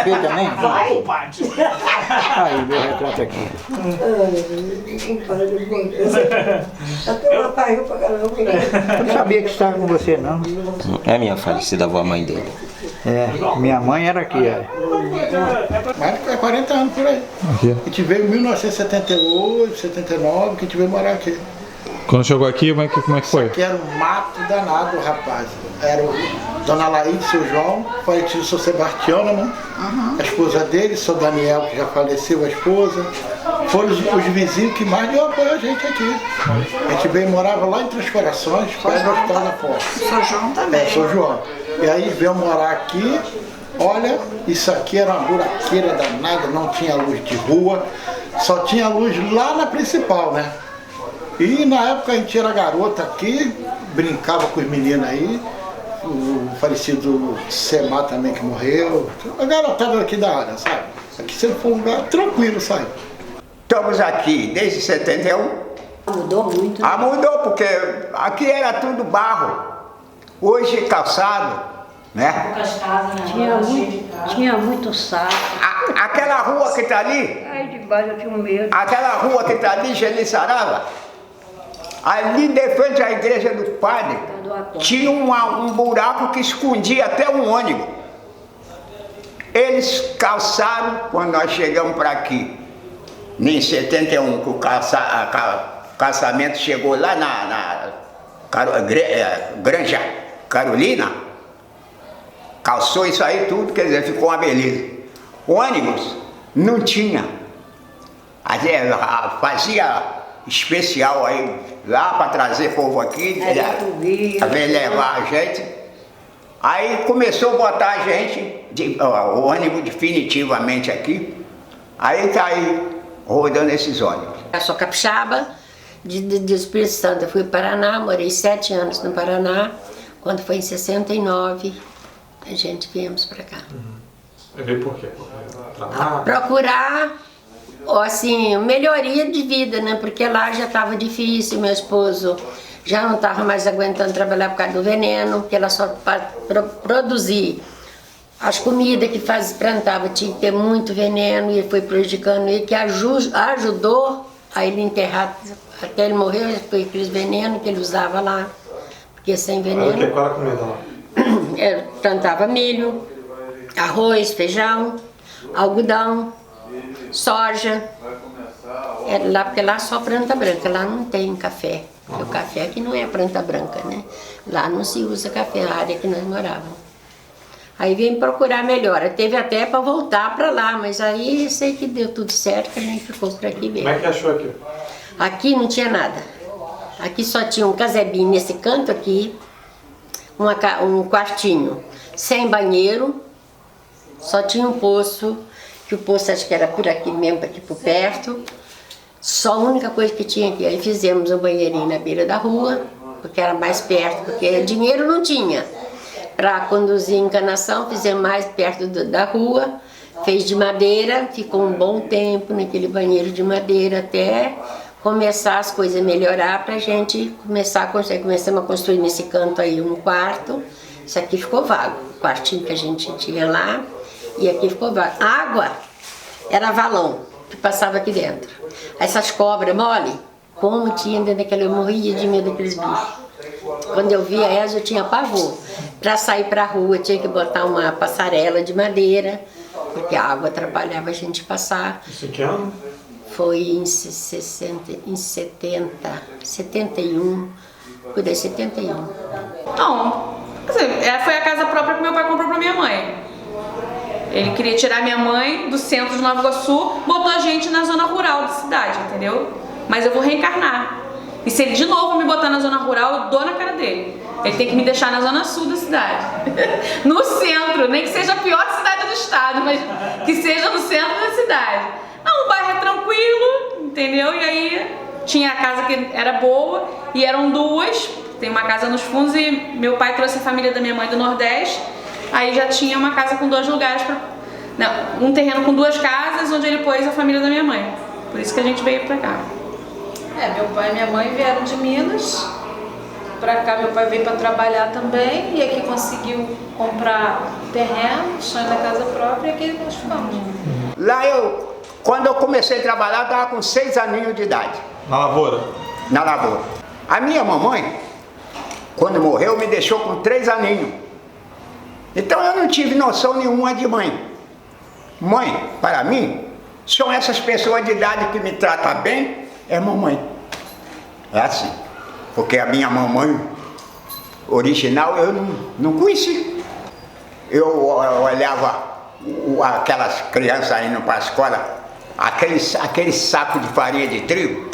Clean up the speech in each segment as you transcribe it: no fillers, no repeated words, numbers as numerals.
ver também? Vai. Aí, meu retrato aqui. Até uma barriga pra caramba. Eu não sabia que estava com você, não. É minha falecida avó, a mãe dele. É, minha mãe era aqui, é. Mais de 40 anos por aí. Aqui. A gente veio em 1978, 79, que a gente veio morar aqui. Quando chegou aqui, como é que foi? Que era um mato danado, rapaz. Era o Dona Laíde, seu João, falecido, seu Sebastião, né? A esposa dele, seu Daniel, que já faleceu, a esposa. Foram os vizinhos que mais deu apoio a gente aqui. A gente veio e morava lá em Três Corações, perto do Hospital da Porta. Sou João também. É, seu João. E aí veio morar aqui. Olha, isso aqui era uma buraqueira danada, não tinha luz de rua, só tinha luz lá na principal, né? E na época a gente era garota aqui, brincava com os meninos aí, o falecido Semar também que morreu, a garotada aqui da área, sabe? Aqui sempre foi um lugar tranquilo, sabe? Estamos aqui desde 71. Mudou muito. Né? Mudou porque aqui era tudo barro, hoje calçado, né? Tinha muito saco. Aquela rua que está ali, Ai, de baixo eu tinha medo. aquela rua que está ali, Geli Sarava, ali de frente à igreja do padre, tinha um buraco que escondia até um ônibus. Eles calçaram quando nós chegamos para aqui, em 71, que o calçamento chegou lá na Granja Carolina, calçou isso aí tudo, quer dizer, ficou uma beleza. Ônibus não tinha. Fazia especial aí lá para trazer povo aqui, para levar a gente. Aí começou a botar a gente, o ônibus definitivamente aqui. Aí tá aí rodando esses ônibus. Eu sou capixaba de Espírito Santo. Eu fui para Paraná, morei 7 anos no Paraná. Quando foi em 69, a gente viemos para cá. Veio por quê? Procurar, assim, melhoria de vida, né? Porque lá já estava difícil, meu esposo já não estava mais aguentando trabalhar por causa do veneno, que ela só para produzir as comidas que plantava tinha que ter muito veneno e foi prejudicando ele, que ajudou a ele enterrar, até ele morrer, foi aqueles venenos que ele usava lá, porque sem veneno... Qual era a comida lá? Plantava milho, arroz, feijão, algodão, soja. Lá, porque lá só planta branca, lá não tem café. Porque o café aqui não é planta branca, né? Lá não se usa café, na área que nós morávamos. Aí vim procurar melhora. Teve até para voltar para lá, mas aí sei que deu tudo certo, que a gente ficou por aqui mesmo. Como é que achou aqui? Aqui não tinha nada. Aqui só tinha um casebinho nesse canto aqui, um quartinho sem banheiro, só tinha um poço, que o poço acho que era por aqui mesmo, aqui por perto. Só a única coisa que tinha aqui. Aí fizemos um banheirinho na beira da rua, porque era mais perto, porque dinheiro não tinha. Para conduzir encanação, fizemos mais perto da rua, fez de madeira, ficou um bom tempo naquele banheiro de madeira até começar as coisas a melhorar para a gente começar a construir. Começamos a construir nesse canto aí um quarto, isso aqui ficou vago, o quartinho que a gente tinha lá, e aqui ficou vago. Água era valão que passava aqui dentro. Essas cobras mole, como tinha dentro daquela, eu morria de medo daqueles bichos. Quando eu via elas, eu tinha pavor. Para sair para a rua, tinha que botar uma passarela de madeira, porque a água atrapalhava a gente passar. Isso que ano? Foi em 71, por aí, 71. Não, quer dizer, foi a casa própria que meu pai comprou para minha mãe. Ele queria tirar minha mãe do centro de Nova Iguaçu, botou a gente na zona rural da cidade, entendeu? Mas eu vou reencarnar. E se ele de novo me botar na zona rural, eu dou na cara dele. Ele tem que me deixar na zona sul da cidade. No centro, nem que seja a pior cidade do estado, mas que seja no centro da cidade. Não, o bairro é tranquilo, entendeu? E aí tinha a casa que era boa e eram duas. Tem uma casa nos fundos e meu pai trouxe a família da minha mãe do Nordeste. Aí já tinha uma casa com 2 lugares, um terreno com 2 casas, onde ele pôs a família da minha mãe. Por isso que a gente veio pra cá. Meu pai e minha mãe vieram de Minas pra cá, meu pai veio pra trabalhar também e aqui conseguiu comprar terreno, sonho da casa própria e aqui nós ficamos. Lá quando eu comecei a trabalhar, eu estava com 6 aninhos de idade. Na lavoura? Na lavoura. A minha mamãe, quando morreu, me deixou com 3 aninhos. Então eu não tive noção nenhuma de mãe. Mãe, para mim, são essas pessoas de idade que me tratam bem, é mamãe. É assim. Porque a minha mamãe original eu não conheci. Eu olhava aquelas crianças indo para a escola, aquele saco de farinha de trigo,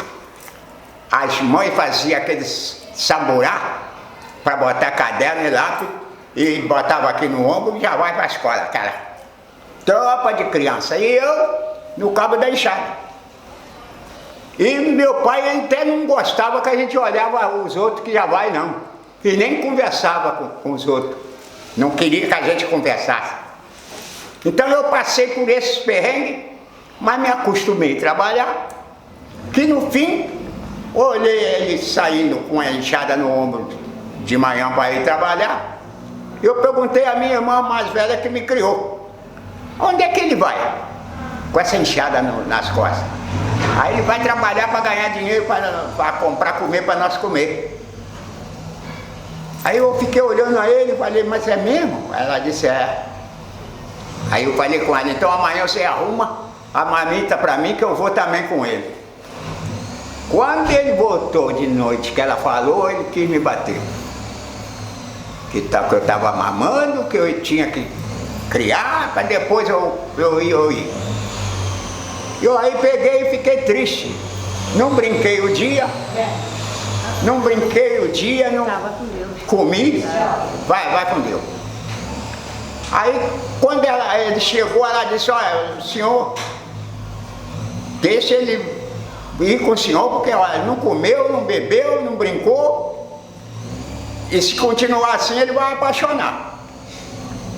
as mães faziam aqueles saburá para botar caderno e lápis e botava aqui no ombro e já vai para a escola, aquela tropa de criança. E eu no cabo da enxada. E meu pai até não gostava que a gente olhava os outros que já vai não. E nem conversava com os outros. Não queria que a gente conversasse. Então eu passei por esses perrengues, mas me acostumei a trabalhar. Que no fim, olhei ele saindo com a enxada no ombro de manhã para ir trabalhar. Eu perguntei à minha irmã mais velha que me criou: onde é que ele vai? Com essa enxada nas costas. Aí ele vai trabalhar para ganhar dinheiro, para comprar comer para nós comer. Aí eu fiquei olhando a ele e falei: mas é mesmo? Ela disse: é. Aí eu falei com ela: então amanhã você arruma a marmita para mim que eu vou também com ele. Quando ele voltou de noite, que ela falou, ele quis me bater. Que eu estava mamando, que eu tinha que criar, para depois eu ir. Eu aí peguei e fiquei triste. Não brinquei o dia, não comi, vai com Deus. Aí quando ele chegou, ela disse: olha, senhor, deixa ele ir com o senhor, porque olha, não comeu, não bebeu, não brincou. E se continuar assim, ele vai apaixonar.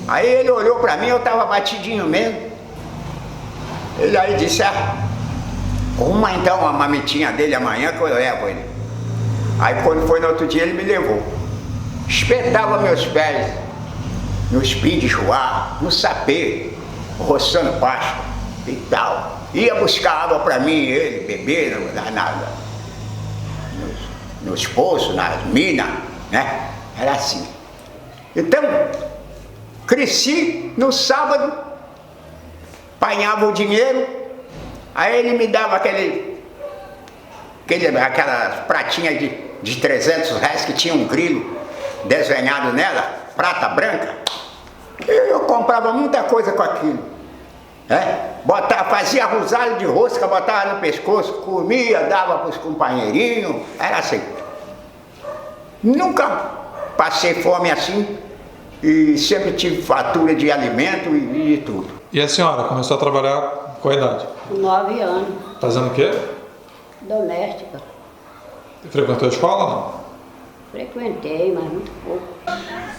Aí ele olhou para mim, eu estava batidinho mesmo. Ele aí disse: arruma então a mamitinha dele amanhã que eu levo ele. Aí quando foi no outro dia, ele me levou. Espetava meus pés no espinho de joá, no sapê, roçando pasto e tal. Ia buscar água para mim e ele beber nos poços, nas minas, né? Era assim. Então, cresci no sábado, apanhava o dinheiro, aí ele me dava aquelas pratinhas de 300 reais que tinha um grilo desenhado nela, prata branca. Eu comprava muita coisa com aquilo. Fazia rosário de rosca, botava no pescoço, comia, dava para os companheirinhos, era assim. Nunca passei fome assim e sempre tive fartura de alimento e tudo. E a senhora começou a trabalhar com qual idade? Com 9 anos. Fazendo o quê? Doméstica. Frequentou a escola ou não? Frequentei, mas muito pouco.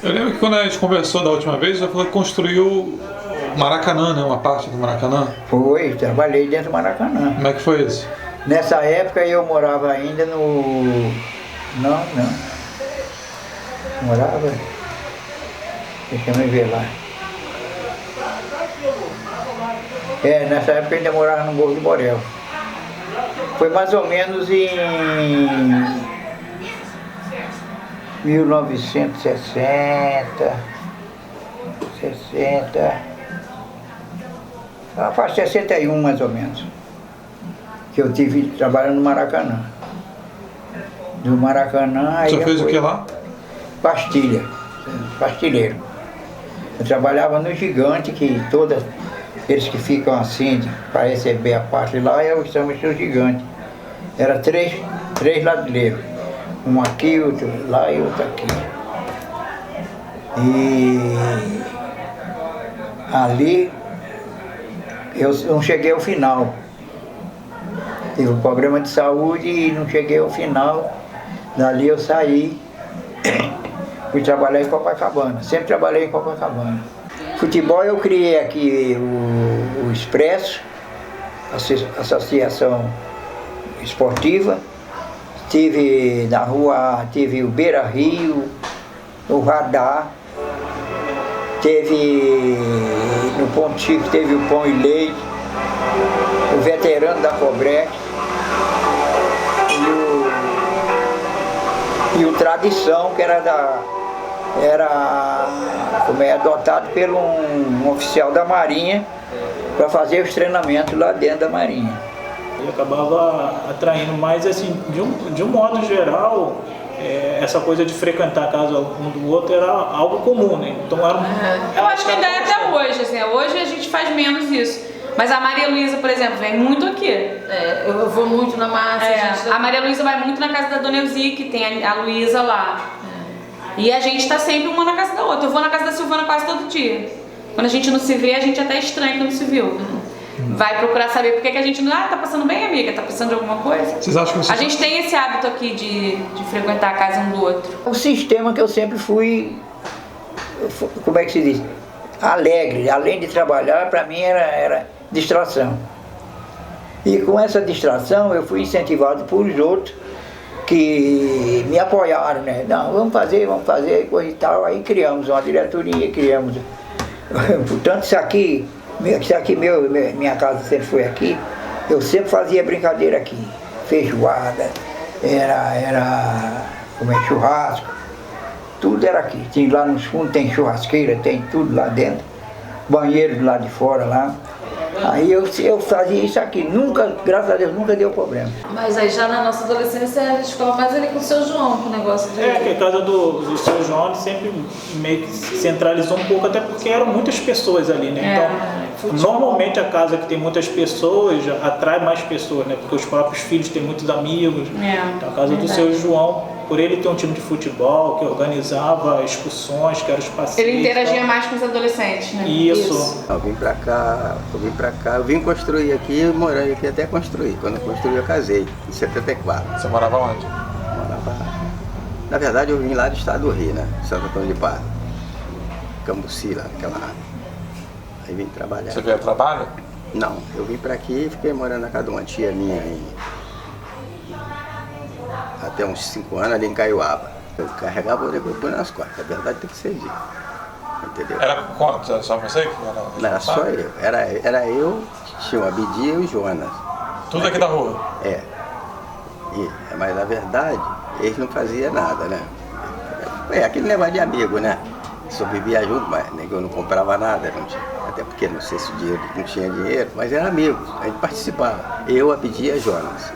Eu lembro que quando a gente conversou da última vez, já falou que construiu o Maracanã, né? Uma parte do Maracanã. Foi, trabalhei dentro do Maracanã. Como é que foi isso? Nessa época eu morava ainda no... Não. Morava... Deixa eu me ver lá. Nessa época eu ainda morava no Morro do Borel. Foi mais ou menos em 1960, faz 61 mais ou menos, que eu tive trabalhando no Maracanã. Do Maracanã... Você fez o que lá? Pastilheiro. Eu trabalhava no Gigante, que todos eles que ficam assim para receber a parte lá, eu chamo de Gigante. Era três ladrilheiros. Um aqui, outro lá e outro aqui. E ali eu não cheguei ao final. Tive um problema de saúde e não cheguei ao final. Dali eu saí, fui trabalhar em Copacabana. Sempre trabalhei em Copacabana. Futebol eu criei aqui o Expresso, Associação Esportiva. tive na rua, tive o Beira Rio, o Radar, teve no Ponto Chico, teve o Pão e Leite, o Veterano da Cobrete e o Tradição, que era adotado por um oficial da Marinha para fazer os treinamentos lá dentro da Marinha. E acabava atraindo mais, assim, de um modo geral, essa coisa de frequentar a casa um do outro era algo comum, né? Então era eu acho que ainda é até hoje, assim, hoje a gente faz menos isso. Mas a Maria Luísa, por exemplo, vem muito aqui. Eu vou muito na massa. A Maria Luísa vai muito na casa da Dona Elzi, que tem a Luísa lá. E a gente tá sempre uma na casa da outra. Eu vou na casa da Silvana quase todo dia. Quando a gente não se vê, a gente até estranha que não se viu. Vai procurar saber por que a gente não... tá passando bem, amiga? Tá precisando de alguma coisa? Vocês acham que a gente tem esse hábito aqui de frequentar a casa um do outro. O sistema que eu sempre fui, como é que se diz? Alegre. Além de trabalhar, para mim era distração. E com essa distração eu fui incentivado por os outros que me apoiaram, né? Não, vamos fazer, coisa e tal. Aí criamos uma diretoria, portanto, isso aqui minha casa sempre foi aqui, eu sempre fazia brincadeira aqui, feijoada, churrasco, tudo era aqui. Tinha lá nos fundos, tem churrasqueira, tem tudo lá dentro, banheiro do lado de fora lá. Aí eu fazia isso aqui, nunca, graças a Deus, nunca deu problema. Mas aí já na nossa adolescência a gente ficava mais ali com o seu João, com o negócio de... que a casa do seu João sempre meio que se centralizou um pouco, até porque eram muitas pessoas ali, né? Então, normalmente a casa que tem muitas pessoas atrai mais pessoas, né? Porque os próprios filhos têm muitos amigos. Então a casa do seu João, por ele ter um time de futebol que organizava excursões, que eram os passeios. Ele interagia mais com os adolescentes, né? Isso. Eu vim pra cá, eu vim construir aqui, morando aqui até construir. Quando eu construí eu casei, em 74. Você morava onde? Na verdade eu vim lá do estado do Rio, né? Santo Antônio de Pádua. Cambuci lá, naquela área. Aí vim trabalhar. Você veio a trabalho? Não, eu vim pra aqui e fiquei morando na casa de uma tia minha até uns 5 anos ali em Caiuaba. Eu carregava o negócio nas costas, a verdade tem que ser dita. Entendeu? Era quanto? Era só você? Não era só eu. Era eu, tinha o Abidia e o Jonas. Tudo aqui da rua? Mas na verdade, eles não faziam nada, né? Aquele negócio de amigo, né? Só vivia junto, mas eu não comprava nada, não tinha, até porque não sei se o dinheiro não tinha dinheiro, mas era amigo, a gente participava. Eu, Abidia e Jonas.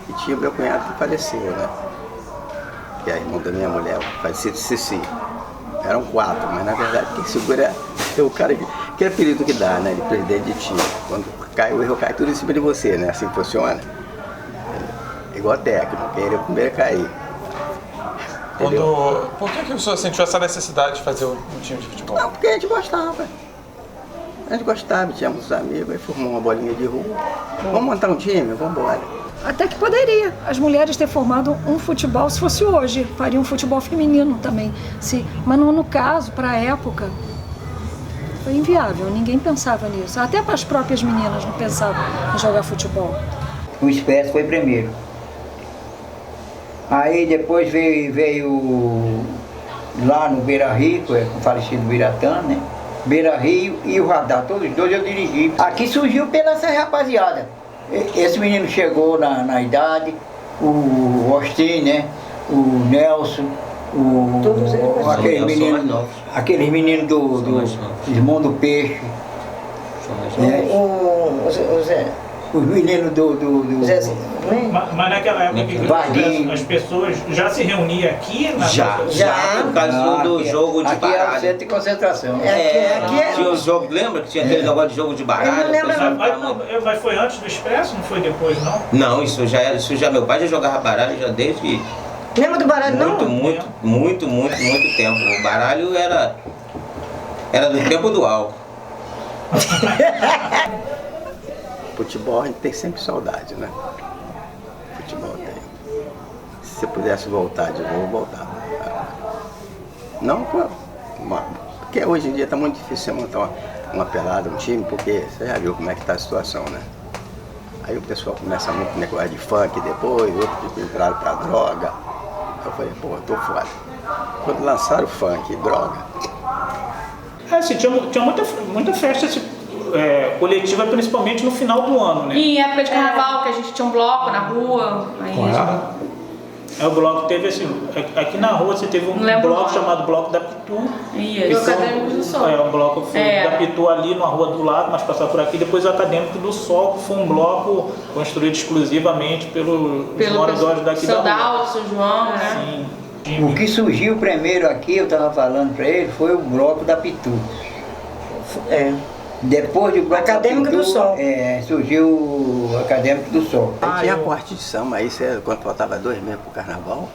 E tinha o meu cunhado que faleceu, né? Que é irmão da minha mulher, o falecido Ceci. Eram 4, mas na verdade quem segura é o cara que é apelido que dá, né? De presidente de time. Quando cai o erro, cai tudo em cima de você, né? Assim funciona. É igual técnico, quem é o primeiro a cair. Por que o senhor sentiu essa necessidade de fazer um time de futebol? Não, porque a gente gostava. A gente gostava, tínhamos amigos, aí formou uma bolinha de rua. Vamos montar um time? Vamos embora. Até que poderia as mulheres ter formado um futebol, se fosse hoje, faria um futebol feminino também. Mas no caso, para a época, foi inviável, ninguém pensava nisso. Até para as próprias meninas não pensavam em jogar futebol. O Espécie foi primeiro. Aí depois veio lá no Beira Rio, o falecido Biratã, né? Beira Rio e o Radar, todos os dois eu dirigi. Aqui surgiu pela essa rapaziada. Esse menino chegou na idade, o Austin, né? O Nelson, aquele menino do Irmão do Peixe. Os meninos Mas naquela época as pessoas já se reuniam aqui? Já, por causa do jogo de baralho. Aqui é o centro de concentração. Tinha o jogo, lembra que tinha aquele negócio de jogo de baralho? Mas foi antes do Expresso, não foi depois, não? Não, isso já meu pai já jogava baralho já desde... Lembra do baralho, muito tempo. O baralho era do tempo do álcool. Futebol a gente tem sempre saudade, né? Futebol tem. Se eu pudesse voltar de novo, eu voltava. Não, porque hoje em dia está muito difícil você montar uma pelada, um time, porque você já viu como é que está a situação, né? Aí o pessoal começa muito negócio de funk depois, outros que entraram pra droga. Eu falei, pô, eu tô fora. Quando lançaram o funk e droga. Assim, tinha muita festa coletiva, principalmente no final do ano, né? E em época de carnaval, que a gente tinha um bloco na rua. Aí o bloco teve assim, aqui na rua você teve um bloco chamado Bloco da Pitu. E o Acadêmico do Sol. O bloco foi da Pitu ali na rua do lado, mas passava por aqui. Depois o Acadêmico do Sol, que foi um bloco construído exclusivamente pelos moradores daqui da rua. Seu Dalto, seu João, né? Sim. O que surgiu primeiro aqui, eu estava falando para ele, foi o Bloco da Pitu. Depois do Bloco Acadêmico da Pitu, do Sol. Surgiu o Acadêmico do Sol. Aí tinha corte de samba, aí quando faltava 2 meses pro carnaval,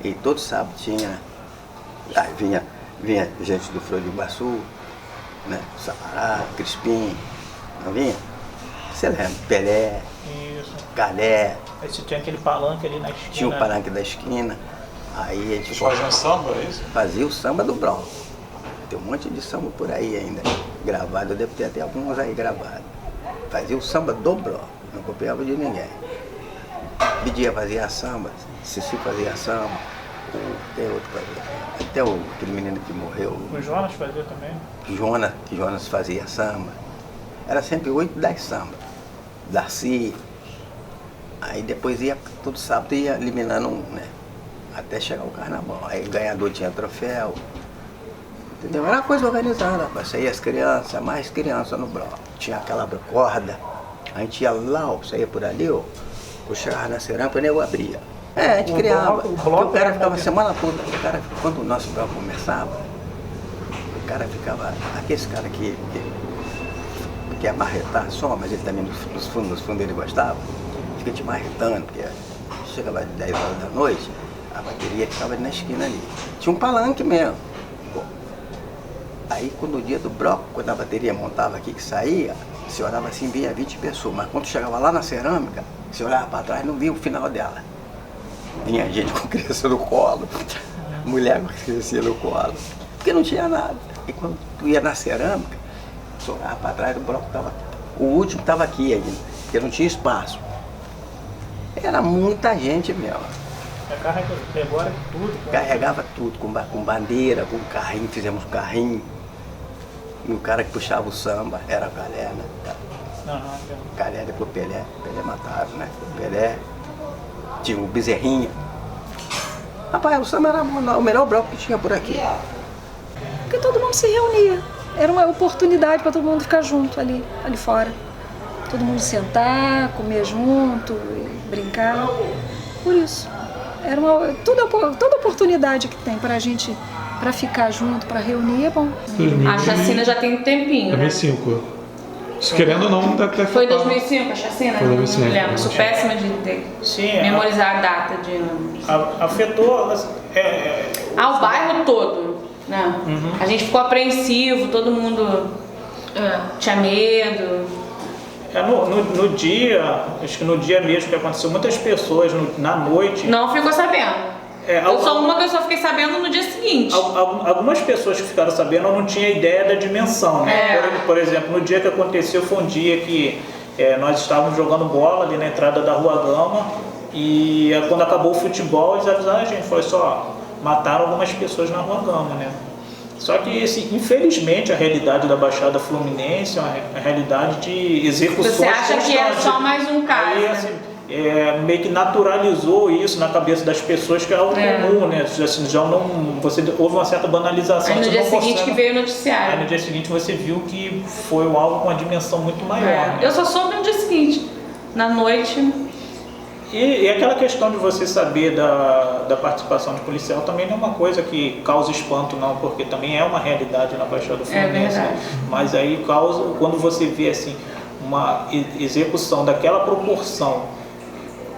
e todo sábado tinha. Aí vinha gente do Flor de Iguaçu, né? Sapará, Crispim, não vinha? Você lembra? Pelé, Galé. Aí você tinha aquele palanque ali na esquina. Tinha o palanque da esquina. Aí a gente fazia samba, é isso? Fazia o samba do bloco. Tem um monte de samba por aí ainda gravado, eu devo ter até alguns aí gravados. Fazia o samba do bloco, não copiava de ninguém. Bidia fazia samba, Cici fazia samba, tem outro fazia. Até aquele menino que morreu. O Jonas fazia também? Jonas fazia samba. Era sempre 8, 10 samba. Darcy. Aí depois ia, todo sábado ia eliminando um, né? Até chegar o carnaval. Aí o ganhador tinha troféu. Entendeu? Era uma coisa organizada, saía as crianças, mais crianças no bloco. Tinha aquela corda, a gente ia lá, saía por ali, eu chegava na cerâmica e eu abria. A gente criava. O cara ficava a semana toda, quando o nosso bloco começava, o cara ficava, aquele cara que quer marretar só, mas ele também nos fundos ele gostava, fica te marretando, porque chegava às 10 horas da noite, a bateria ficava ali na esquina ali. Tinha um palanque mesmo. Aí quando o dia do bloco, quando a bateria montava aqui que saía, você olhava assim, via 20 pessoas, mas quando chegava lá na cerâmica, você olhava para trás e não via o final dela. Vinha gente com criança no colo, mulher com criança no colo, porque não tinha nada. E quando tu ia na cerâmica, você olhava para trás, o bloco estava, o último estava aqui ainda, porque não tinha espaço. Era muita gente mesmo. Agora tudo. Carregava tudo, com bandeira, com carrinho, fizemos carrinho. E o cara que puxava o samba era o Galé, né? Galé, depois Pelé mataram, né? Pelé, tinha o Bezerrinha. Rapaz, o samba era o melhor bloco que tinha por aqui. Porque todo mundo se reunia. Era uma oportunidade para todo mundo ficar junto ali fora. Todo mundo sentar, comer junto, brincar. Por isso. Era toda oportunidade que tem pra gente, pra ficar junto, pra reunir, é bom. A chacina já tem um tempinho, 2005. Se querendo ou não, deve ter Foi 2005 a chacina? Foi 2005. Não lembro, sou péssima de memorizar a data de anos. Afetou o bairro todo, né? A gente ficou apreensivo, todo mundo tinha medo. No dia, acho que no dia mesmo que aconteceu, muitas pessoas na noite... Não ficou sabendo. Eu sou uma que eu só fiquei sabendo no dia seguinte. Algumas pessoas que ficaram sabendo não tinham ideia da dimensão, né? Por exemplo, no dia que aconteceu foi um dia que nós estávamos jogando bola ali na entrada da Rua Gama e quando acabou o futebol eles avisaram a gente, foi só, mataram algumas pessoas na Rua Gama, né? Só que, assim, infelizmente, a realidade da Baixada Fluminense é uma realidade de execuções constantes. Você acha que é só mais um caso, aí, assim, meio que naturalizou isso na cabeça das pessoas, que é algo comum, né? Assim, houve uma certa banalização. Aí no dia seguinte que veio o noticiário. Aí no dia seguinte você viu que foi algo com uma dimensão muito maior. Né? Eu só soube no dia seguinte, na noite. E aquela questão de você saber da participação de policial também não é uma coisa que causa espanto, não, porque também é uma realidade na Baixada Fluminense. Mas aí causa, quando você vê assim, uma execução daquela proporção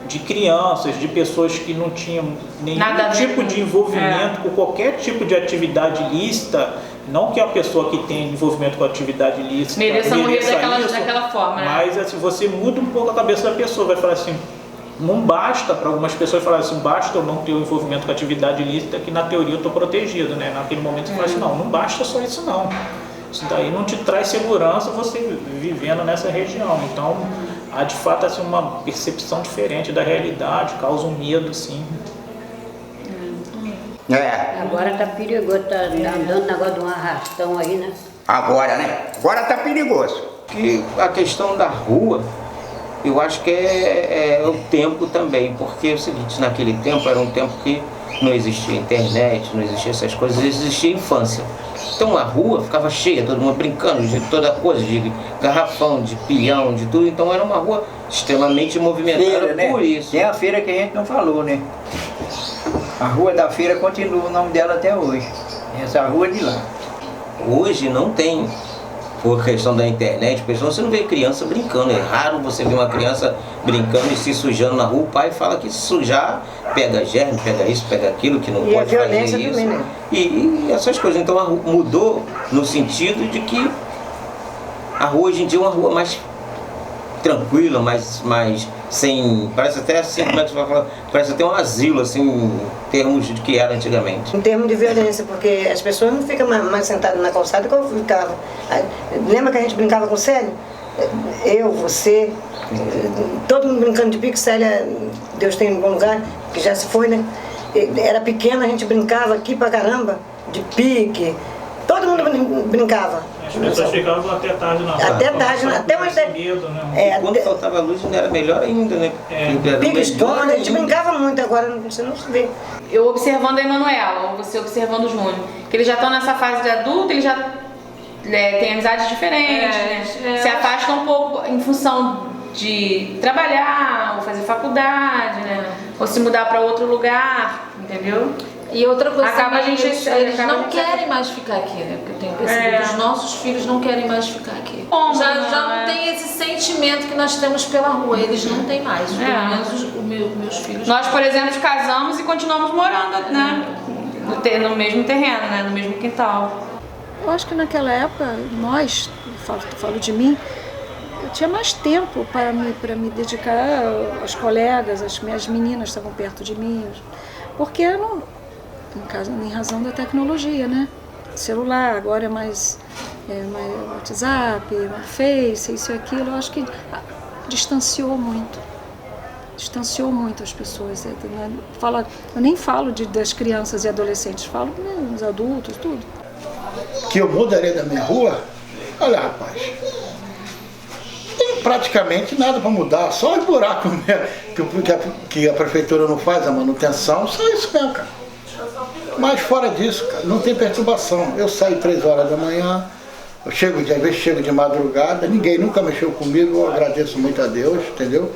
de crianças, de pessoas que não tinham nenhum tipo de envolvimento com qualquer tipo de atividade ilícita, não que a pessoa que tem envolvimento com a atividade ilícita mereça morrer daquela forma, né? Mas assim, você muda um pouco a cabeça da pessoa, vai falar assim, não basta, para algumas pessoas falar assim, basta eu não ter o envolvimento com a atividade ilícita, que na teoria eu estou protegido, né? Naquele momento você fala assim, não basta só isso não. Isso daí não te traz segurança você vivendo nessa região. Então, há de fato assim, uma percepção diferente da realidade, causa um medo, sim. Agora tá perigoso, tá andando negócio de um arrastão aí, né? Agora, né? Agora tá perigoso. Que a questão da rua, eu acho que é o tempo também, porque é o seguinte, naquele tempo era um tempo que não existia internet, não existia essas coisas, existia infância. Então a rua ficava cheia, todo mundo brincando de toda coisa, de garrafão, de pilhão, de tudo. Então era uma rua extremamente movimentada Feira, né? por isso. Tem a feira que a gente não falou, né? A Rua da Feira continua o nome dela até hoje. Essa rua de lá. Hoje não tem, por questão da internet, pessoal, você não vê criança brincando. É raro você ver uma criança brincando e se sujando na rua. O pai fala que se sujar pega germe, pega isso, pega aquilo, que não pode fazer isso. Também, né? E essas coisas. Então a rua mudou no sentido de que a rua hoje em dia é uma rua mais tranquila, mais sem. Parece até assim, como é que você vai falar? Parece até um asilo, assim, em termos de que era antigamente. Em termos de violência, porque as pessoas não ficam mais sentadas na calçada como ficavam. Lembra que a gente brincava com Célia? Eu, você, todo mundo brincando de pique. Célia, Deus tem em bom lugar, que já se foi, né? Era pequena, a gente brincava aqui pra caramba, de pique. Todo mundo brincava. As pessoas ficavam até tarde na rua. Até tarde, até umas 10. E quando faltava luz não era melhor ainda, né? Pique-esconde, a gente brincava muito, agora você não se vê. Eu observando a Emanuela, ou você observando o Júnior, que eles já estão nessa fase de adulto, eles já têm amizades diferentes, né? Se afastam um pouco em função de trabalhar, ou fazer faculdade, né? Ou se mudar para outro lugar, entendeu? E outra coisa, acaba também, a gente, eles não querem mais ficar aqui, né? Porque eu tenho percebido, os nossos filhos não querem mais ficar aqui. Como, já né? não tem esse sentimento que nós temos pela rua, eles não têm mais, pelo menos meus filhos. Nós, por exemplo, casamos e continuamos morando, né? No mesmo terreno, né? No mesmo quintal. Eu acho que naquela época, nós, falo de mim, eu tinha mais tempo para me dedicar aos colegas, as minhas meninas estavam perto de mim, porque eu não, em razão da tecnologia, né? Celular, agora é mais WhatsApp, Face, isso e aquilo, eu acho que distanciou muito as pessoas. Eu nem falo das crianças e adolescentes, falo dos adultos, tudo. Que eu mudaria da minha rua? Olha, rapaz, tem praticamente nada para mudar, só os buracos que a prefeitura não faz a manutenção, só isso mesmo, cara. Mas fora disso, cara, não tem perturbação. Eu saio 3 horas da manhã, eu às vezes chego de madrugada, ninguém nunca mexeu comigo, eu agradeço muito a Deus, entendeu?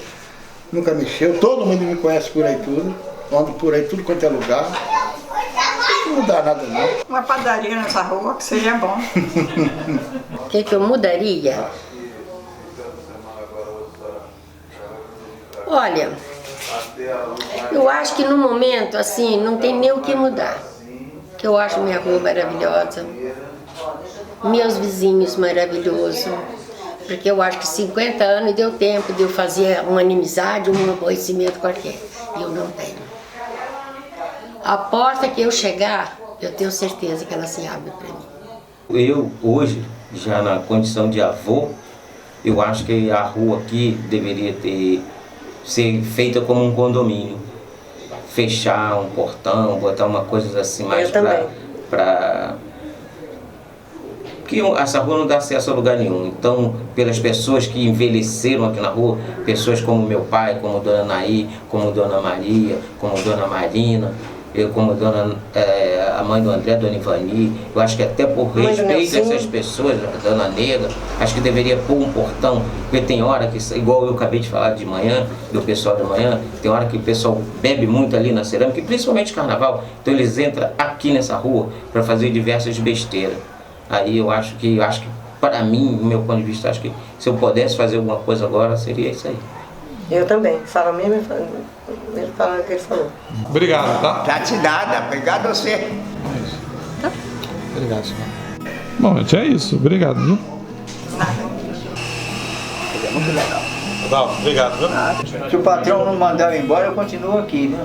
Nunca mexeu, todo mundo me conhece por aí tudo, ando por aí tudo quanto é lugar. Não mudar nada não. Uma padaria nessa rua que seria bom. O que eu mudaria? Olha, eu acho que no momento, assim, não tem nem o que mudar. Que eu acho minha rua maravilhosa, meus vizinhos maravilhosos, porque eu acho que 50 anos deu tempo de eu fazer uma inimizade, um aborrecimento qualquer. E eu não tenho. A porta que eu chegar, eu tenho certeza que ela se abre para mim. Eu, hoje, já na condição de avô, eu acho que a rua aqui deveria ser feita como um condomínio. Fechar um portão, botar uma coisa assim mais para que essa rua não dá acesso a lugar nenhum. Então, pelas pessoas que envelheceram aqui na rua, pessoas como meu pai, como Dona Naí, como Dona Maria, como Dona Marina, eu como a mãe do André, Dona Ivani, eu acho que até por respeito a essas pessoas, a Dona Negra, acho que deveria pôr um portão, porque tem hora que, igual eu acabei de falar de manhã, do pessoal de manhã, tem hora que o pessoal bebe muito ali na cerâmica, e principalmente carnaval, então eles entram aqui nessa rua para fazer diversas besteiras. Aí eu acho que para mim, do meu ponto de vista, acho que se eu pudesse fazer alguma coisa agora, seria isso aí. Eu também, fala mesmo, ele fala o que ele falou. Obrigado, tá? Já te nada, obrigado a você. Tá? Obrigado, senhor. Bom, gente, é isso. Obrigado, viu? É muito legal. Tá, obrigado, viu? Se o patrão não mandar eu embora, eu continuo aqui, viu?